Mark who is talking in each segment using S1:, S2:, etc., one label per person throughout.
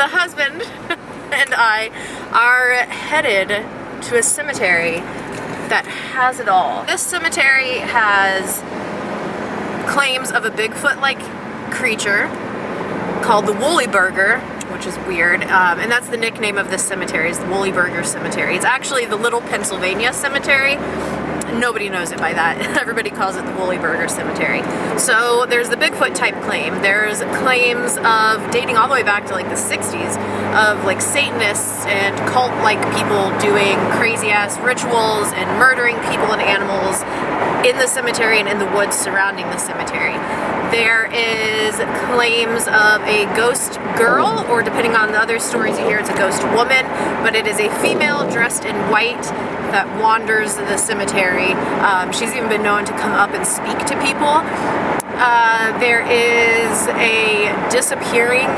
S1: the husband and I are headed to a cemetery that has it all. This cemetery has claims of a Bigfoot-like creature called the Woolyburger, which is weird, and that's the nickname of this cemetery, is the Woolyburger Cemetery. It's actually the Little Pennsylvania Cemetery. Nobody knows it by that. Everybody calls it the Woolyburger Cemetery. So there's the Bigfoot type claim. There's claims of dating all the way back to like the 60s of like Satanists and cult-like people doing crazy ass rituals and murdering people and animals in the cemetery and in the woods surrounding the cemetery. There is claims of a ghost girl, or depending on the other stories you hear, it's a ghost woman, but it is a female dressed in white that wanders the cemetery. She's even been known to come up and speak to people. There is a disappearing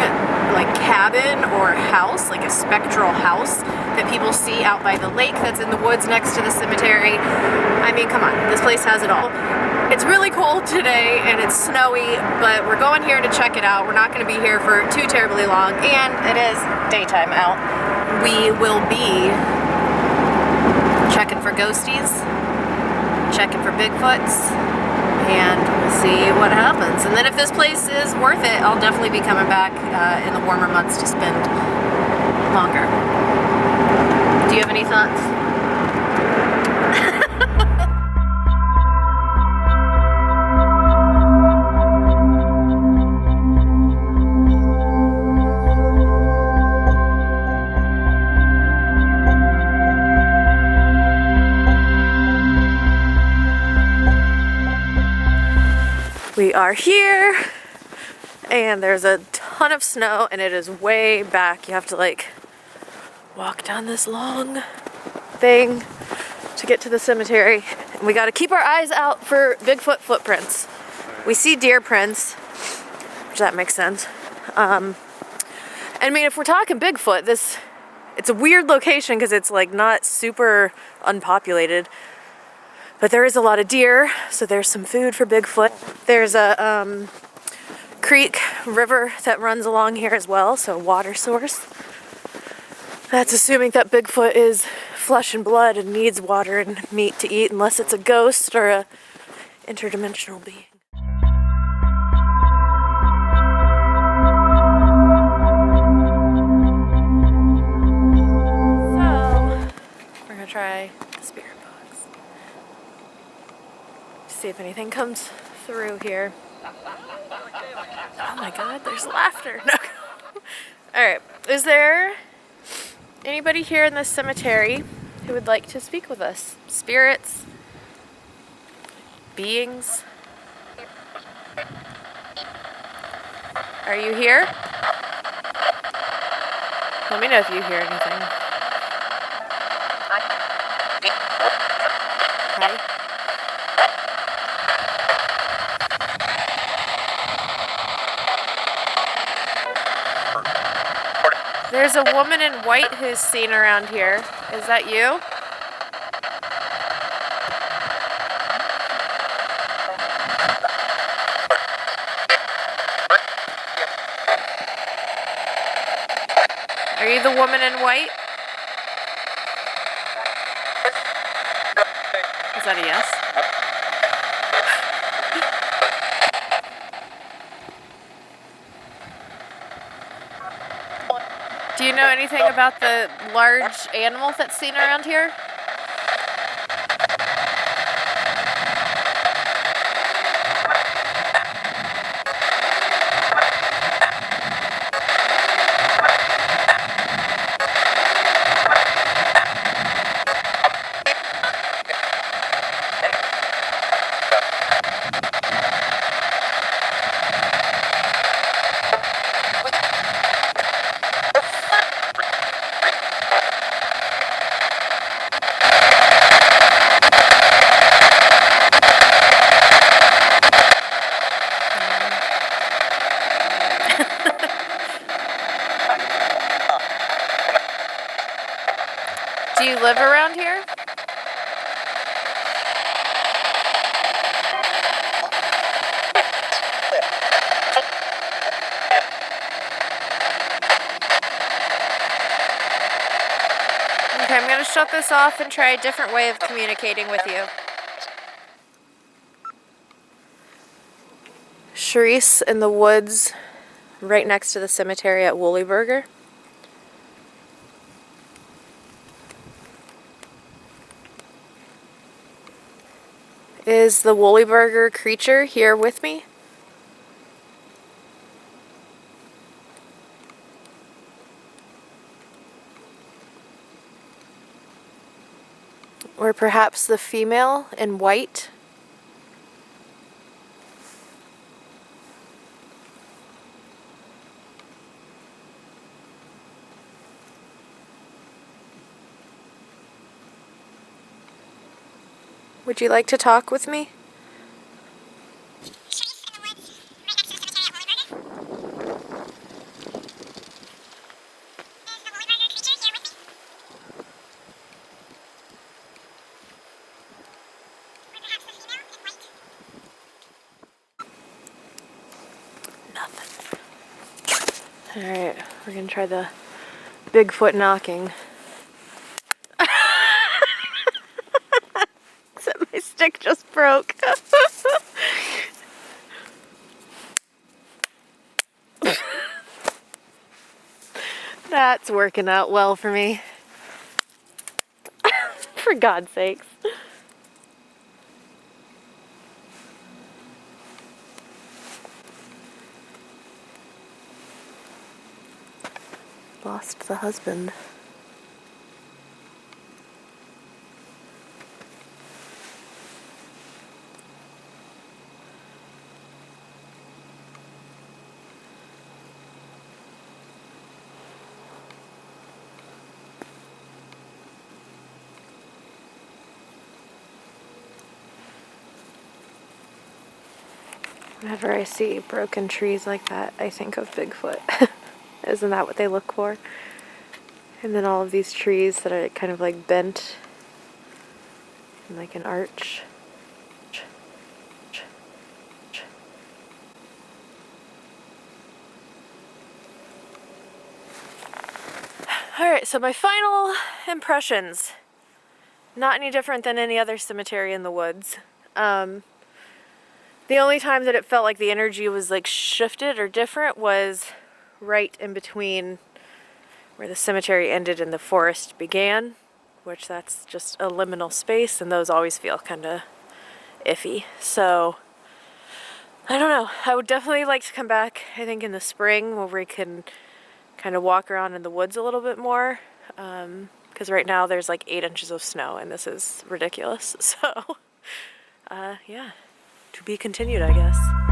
S1: like cabin or house, like a spectral house that people see out by the lake that's in the woods next to the cemetery. I mean, come on, this place has it all. It's really cold today and it's snowy, but we're going here to check it out. We're not going to be here for too terribly long, and it is daytime out. We will be checking for ghosties, checking for Bigfoots, and we'll see what happens. And then if this place is worth it, I'll definitely be coming back in the warmer months to spend longer. Do you have any thoughts? We are here, and there's a ton of snow, and it is way back. You have to like walk down this long thing to get to the cemetery. And we got to keep our eyes out for Bigfoot footprints. We see deer prints, which that makes sense. I mean, if we're talking Bigfoot, it's a weird location because it's like not super unpopulated. But there is a lot of deer, so there's some food for Bigfoot. There's a creek, river that runs along here as well, so a water source. That's assuming that Bigfoot is flesh and blood and needs water and meat to eat, unless it's a ghost or a interdimensional being. So, we're gonna try the spirit box. See if anything comes through here. Oh my god, there's laughter. No. Alright, is there anybody here in this cemetery who would like to speak with us? Spirits? Beings? Are you here? Let me know if you hear anything. Hi. There's a woman in white who's seen around here. Is that you? Are you the woman in white? Is that a yes? Do you know anything about the large animal that's seen around here? Do you live around here? Okay, I'm gonna shut this off and try a different way of communicating with you. Charisse in the woods right next to the cemetery at Woolyburger. Is the Woolyburger creature here with me? Or perhaps the female in white? Would you like to talk with me? Nothing. Alright, we're gonna try the Bigfoot knocking. Except my stick just broke. That's working out well for me. For God's sakes. Lost the husband. Whenever I see broken trees like that, I think of Bigfoot. Isn't that what they look for? And then all of these trees that are kind of like bent in like an arch. Alright, so my final impressions. Not any different than any other cemetery in the woods. The only time that it felt like the energy was like shifted or different was right in between where the cemetery ended and the forest began, which that's just a liminal space, and those always feel kind of iffy. So, I don't know. I would definitely like to come back, I think, in the spring where we can kind of walk around in the woods a little bit more. Because right now there's like 8 inches of snow, and this is ridiculous. So, yeah. To be continued, I guess.